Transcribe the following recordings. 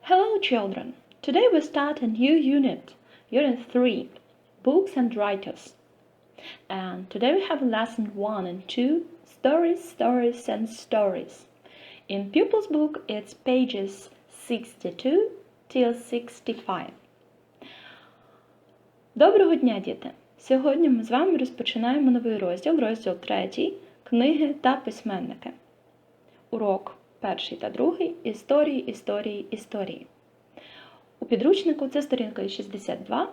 Hello children! Today we start a new unit, Unit 3, Books and Writers. And today we have lesson 1 and 2, Stories, Stories and Stories. In Pupil's book it's pages 62 till 65. Доброго дня, діти! Сьогодні ми з вами розпочинаємо новий розділ 3, книги та письменники. Урок 1 та 2 історії. У підручнику це сторінка 62-65.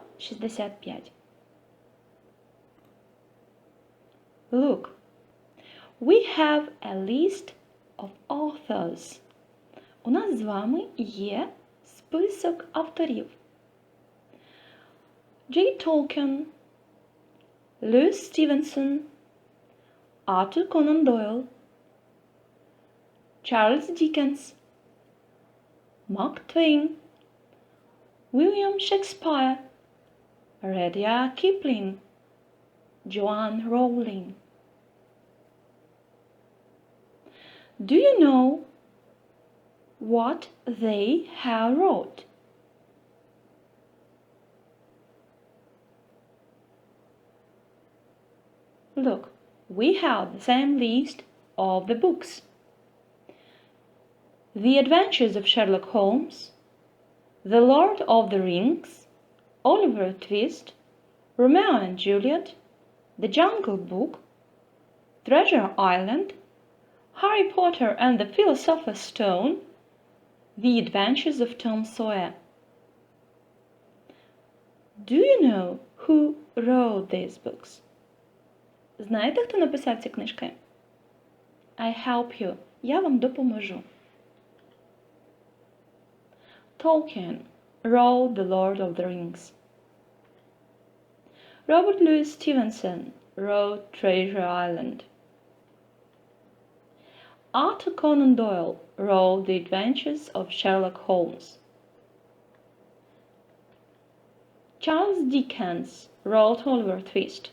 Look, we have a list of authors. У нас з вами є список авторів. J. Tolkien, Lewis Stevenson, Arthur Conan Doyle, Charles Dickens, Mark Twain, William Shakespeare, Rudyard Kipling, Joanne Rowling. Do you know what they have wrote? Look, we have the same list of the books. The Adventures of Sherlock Holmes, The Lord of the Rings, Oliver Twist, Romeo and Juliet, The Jungle Book, Treasure Island, Harry Potter and the Philosopher's Stone, The Adventures of Tom Sawyer. Do you know who wrote these books? Знаєте, хто написав ці книжки? I help you. Я вам допоможу. Tolkien wrote The Lord of the Rings. Robert Louis Stevenson wrote Treasure Island. Arthur Conan Doyle wrote The Adventures of Sherlock Holmes. Charles Dickens wrote Oliver Twist.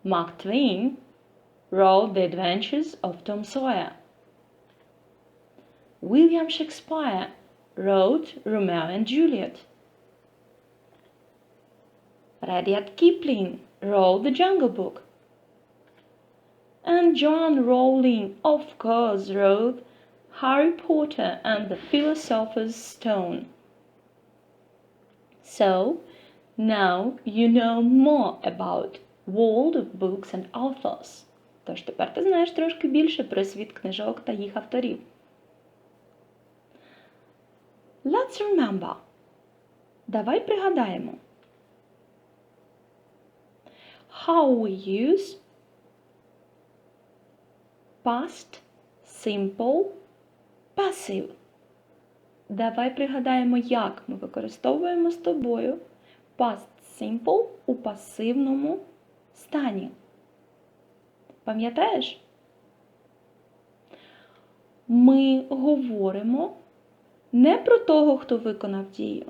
Mark Twain wrote The Adventures of Tom Sawyer. William Shakespeare wrote Romeo and Juliet. Rudyard Kipling wrote The Jungle Book. And Joanne Rowling, of course, wrote Harry Potter and the Philosopher's Stone. So, now you know more about world of books and authors. Тож тепер ти знаєш трошки більше про світ книжок та їх авторів. Let's remember. Давай пригадаємо. How we use past, simple, passive. Давай пригадаємо, як ми використовуємо з тобою past simple у пасивному стані. Пам'ятаєш? Ми говоримо не про того, хто виконав дію,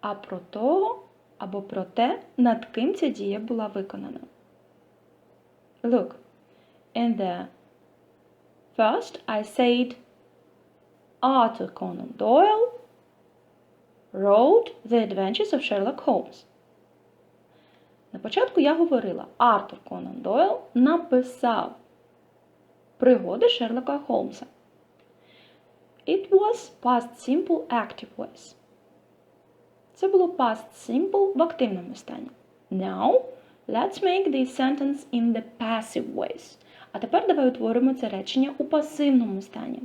а про того або про те, над ким ця дія була виконана. Look, in the first I said Arthur Conan Doyle wrote The Adventures of Sherlock Holmes. На початку я говорила, Артур Конан Дойл написав пригоди Шерлока Холмса. It was past simple active voice. Це було past simple в активному стані. Now, let's make this sentence in the passive voice. А тепер давай утворимо це речення у пасивному стані.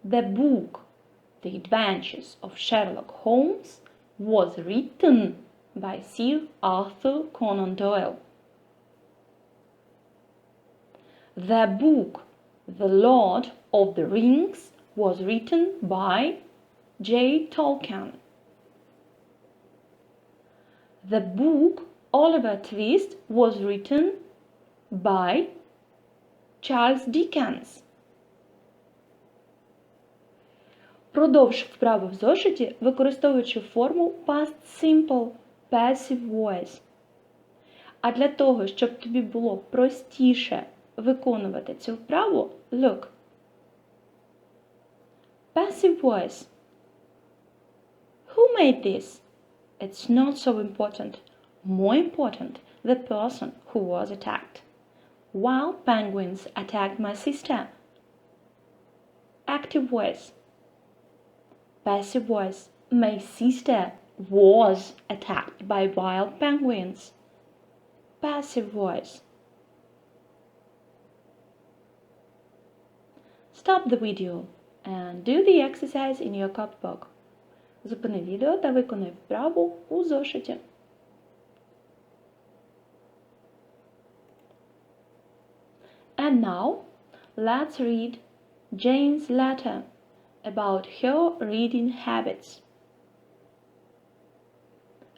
The book, The Adventures of Sherlock Holmes, was written by Sir Arthur Conan Doyle. The book, The Lord of the Rings, was written by J. Tolkien. The book, Oliver Twist, was written by Charles Dickens. Продовж вправи в зошиті, використовуючи форму past simple, passive voice. А для того, щоб тобі було простіше виконувати цю вправу, look. Passive voice. Who made this? It's not so important. More important, the person who was attacked. Wild penguins attacked my sister. Active voice. Passive voice. My sister was attacked by wild penguins. Passive voice. Stop the video and do the exercise in your copybook. Зупини відео та виконай вправу у зошиті. And now, let's read Jane's letter about her reading habits.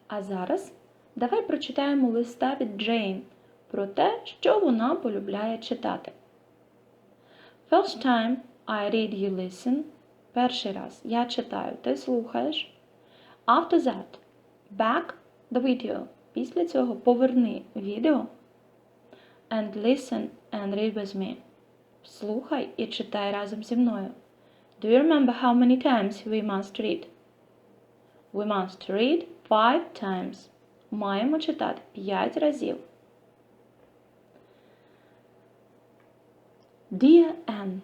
А зараз давай прочитаємо листа від Джейн про те, що вона полюбляє читати. First time I read, you listen. Перший раз я читаю, ти слухаєш. After that, back the video. Після цього поверни відео. And listen and read with me. Слухай і читай разом зі мною. Do you remember how many times we must read? We must read 5 times. Маємо читати 5 разів. Dear Anne,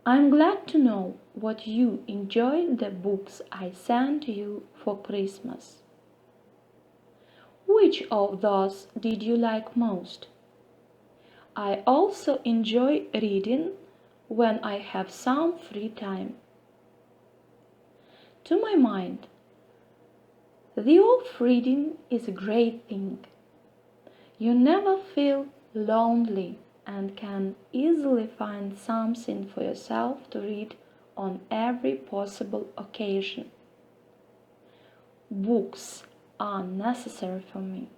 I'm glad to know what you enjoyed the books I sent you for Christmas. Which of those did you like most? I also enjoy reading when I have some free time. To my mind, the of reading is a great thing. You never feel lonely and can easily find something for yourself to read on every possible occasion. Books are necessary for me.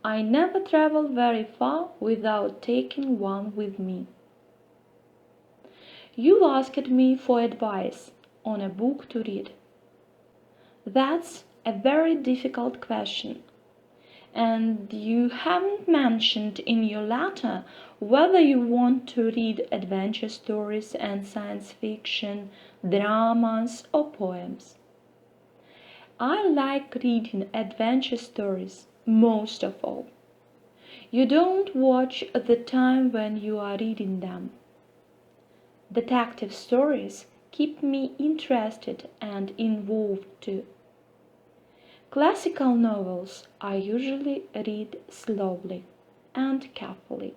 I never travel very far without taking one with me. You asked me for advice on a book to read. That's a very difficult question, and you haven't mentioned in your letter whether you want to read adventure stories and science fiction, dramas or poems. I like reading adventure stories most of all. You don't watch the time when you are reading them. Detective stories keep me interested and involved too. Classical novels I usually read slowly and carefully.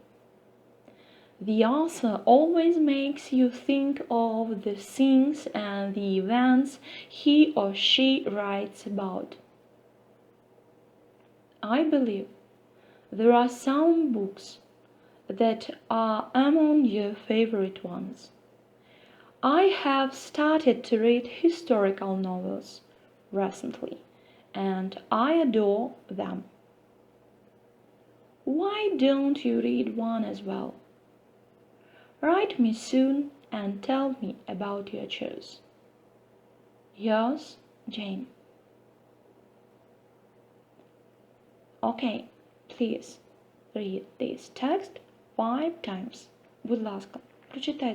The author always makes you think of the things and the events he or she writes about. I believe there are some books that are among your favorite ones. I have started to read historical novels recently, and I adore them. Why don't you read one as well? Write me soon and tell me about your choice. Yours, Jane. Okay, please read this text 5 times. Будь ласка, прочитай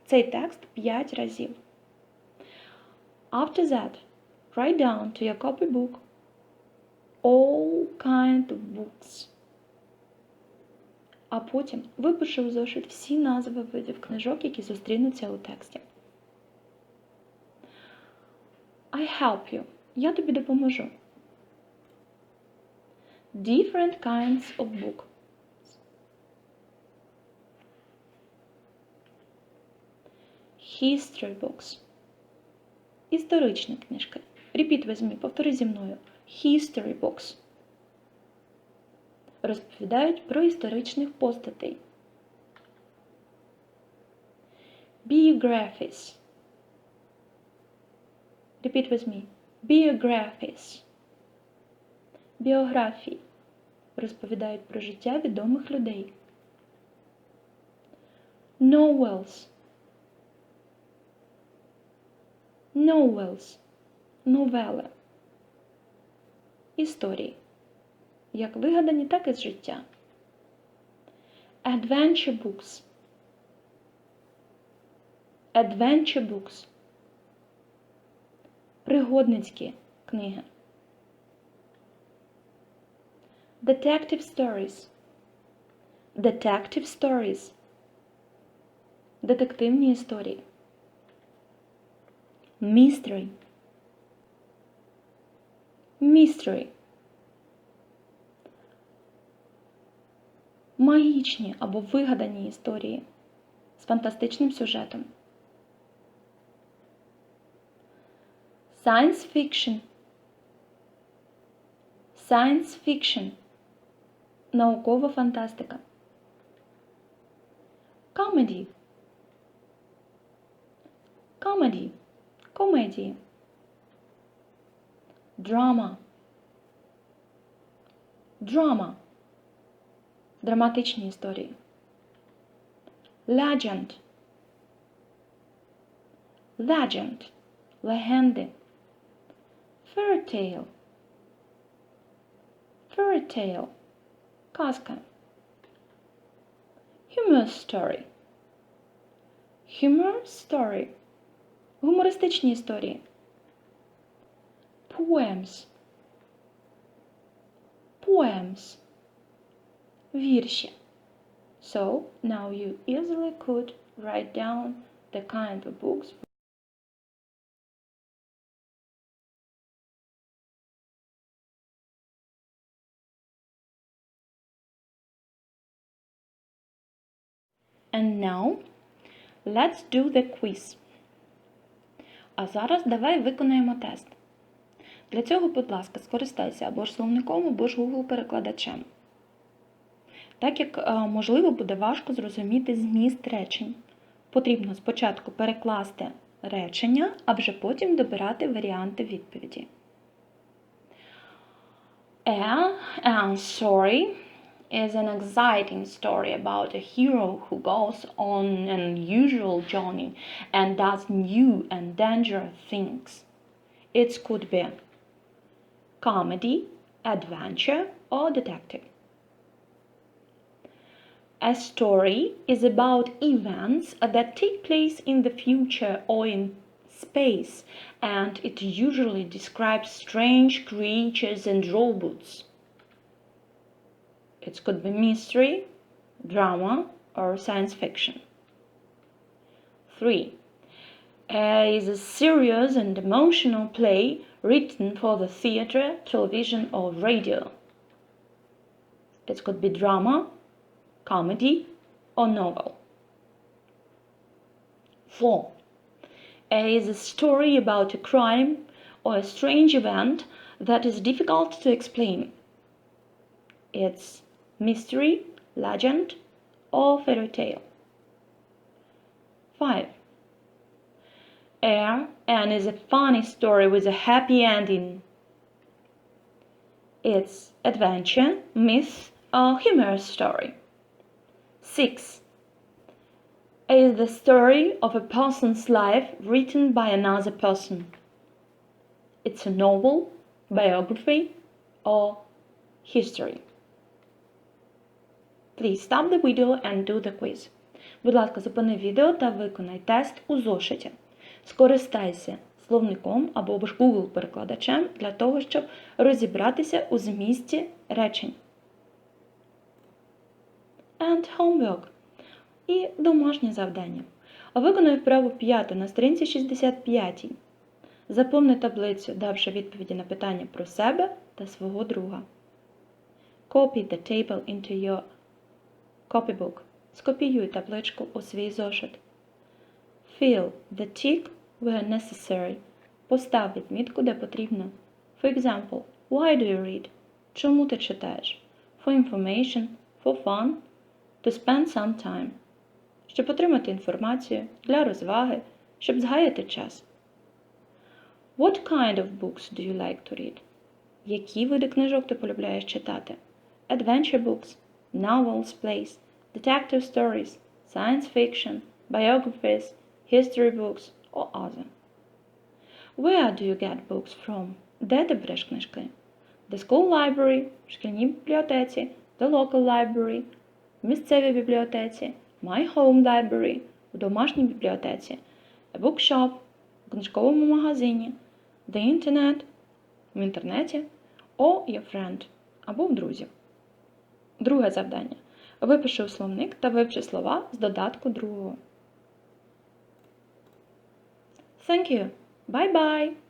цей текст 5 разів. After that, write down to your copybook all kind of books. А потім випиши у зошит всі назви видів книжок, які зустрінуться у тексті. I help you. Я тобі допоможу. Different kinds of books. History books. Історичні книжки. Repeat with me, повтори зі мною. History books. Розповідають про історичних постатей. Biographies. Repeat with me. Biographies. Біографії. Розповідають про життя відомих людей. Novels. Novels. Новели. Історії. Як вигадані, так і з життя. Adventure books. Adventure books. Пригодницькі книги. Detective stories. Detective stories. Детективні історії. Mystery. Mystery. Магічні або вигадані історії з фантастичним сюжетом. Science fiction. Science fiction. Наукова фантастика. Comedy. Comedy. Комедії. Drama. Drama. Драматичні історії. Legend. Legend. Легенди. Fairy tale. Fairy tale. Казка. Humor story. Humor story. Гумористичні історії. Poems. Poems. Вірші. So, now you easily could write down the kind of books And now, let's do the quiz. А зараз давай виконаємо тест. Для цього, будь ласка, скористайся або ж словником, або ж Google-перекладачем. Так як, можливо, буде важко зрозуміти зміст речень, потрібно спочатку перекласти речення, а вже потім добирати варіанти відповіді. And Story is an exciting story about a hero who goes on an unusual journey and does new and dangerous things. It could be comedy, adventure, or detective. A story is about events that take place in the future or in space, and it usually describes strange creatures and robots. It could be mystery, drama, or science fiction. 3. Is a serious and emotional play written for the theater, television, or radio. It could be drama, comedy, or novel. 4. Is a story about a crime or a strange event that is difficult to explain. It's mystery, legend, or fairy tale. 5. And is a funny story with a happy ending. It's adventure, myth, or humorous story. 6. Is the story of a person's life written by another person. It's a novel, biography, or history. Please stop the video and do the quiz. Будь ласка, зупини відео та виконай тест у зошиті. Скористайся словником або ж Google-перекладачем для того, щоб розібратися у змісті речень. And homework. І домашнє завдання. Виконай вправу 5 на сторінці 65. Заповни таблицю, давши відповіді на питання про себе та свого друга. Copy the table into your copybook. Скопіюй табличку у свій зошит. Fill the tick where necessary. Постав відмітку, де потрібно. For example, why do you read? Чому ти читаєш? For information, for fun, to spend some time. Щоб отримати інформацію, для розваги, щоб згаяти час. What kind of books do you like to read? Які види книжок ти полюбляєш читати? Adventure books, novels, plays, detective stories, science fiction, biographies, history books or other. Where do you get books from? Де ти береш книжки? The school library, в шкільній бібліотеці, the local library, в місцевій бібліотеці, my home library, в домашній бібліотеці, a bookshop, в книжковому магазині, the internet, в інтернеті, or your friend, або в друзів. Друге завдання. Випиши у словник та вивчи слова з додатку другого. Thank you. Bye-bye.